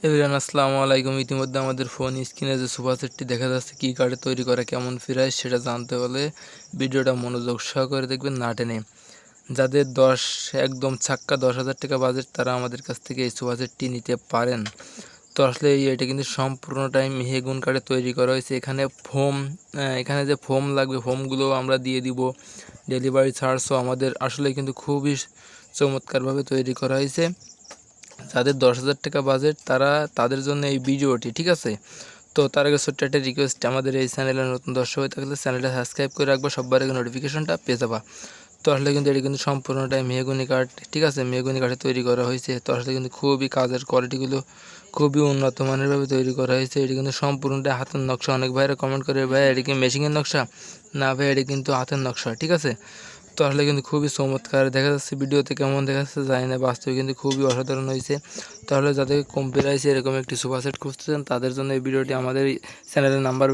Everyone আসসালামু আলাইকুম। ইতিমধ্যে আমাদের ফোন স্ক্রিনে যে সোফা সেটটি দেখা যাচ্ছে কি কাঠে তৈরি করা, কেমন প্রাইস সেটা জানতে হলে ভিডিওটা মনোযোগ সহকারে দেখবেন, না টেনে। যাদের একদম ছাক্কা 10,000 টাকা বাজেট, তারা আমাদের কাছ থেকে এই সোফা সেটটি নিতে পারেন। তো আসলে এটা কিন্তু সম্পূর্ণটাই মেহগুন কাঠে তৈরি করা হয়েছে। এখানে যে ফোম লাগবে, ফোমগুলো আমরা দিয়ে দিব। ডেলিভারি চার্জও আমাদের। আসলে কিন্তু খুবই চমৎকারভাবে তৈরি করা হয়েছে। যাদের 10,000 টাকা বাজেট, তাদের জন্য এই ভিডিওটি, ঠিক আছে? তো তার আগে ছোট্ট একটা রিকোয়েস্ট, আমাদের এই চ্যানেলের নতুন দর্শক হয়ে থাকলে চ্যানেলটা সাবস্ক্রাইব করে রাখবা, সবার আগে নোটিফিকেশনটা পেয়ে যাবা। তো আসলে কিন্তু এটা কিন্তু সম্পূর্ণটাই মেহগনি কাঠ, ঠিক আছে? মেহগনি কাঠে তৈরি করা হয়েছে। তো আসলে কিন্তু খুবই কাজের কোয়ালিটিগুলো খুবই উন্নত মানেরভাবে তৈরি করা হয়েছে। এটি কিন্তু সম্পূর্ণটাই হাতের নকশা। অনেক ভাইরা কমেন্ট করে, ভাই এটা কি মেশিনের নকশা? না ভাই, এটা কিন্তু হাতের নকশা, ঠিক আছে? তো আসলে কিন্তু খুবই চমৎকার দেখা যাচ্ছে। ভিডিওতে কেমন দেখা যাচ্ছে জানি না, বাস্তবে কিন্তু খুবই অসাধারণ হয়েছে। তাহলে যাদের কম প্রাইসে এরকম একটি সোফা সেট খুঁজতেছেন, তাদের জন্য এই ভিডিওটি। আমাদের চ্যানেলের নাম্বার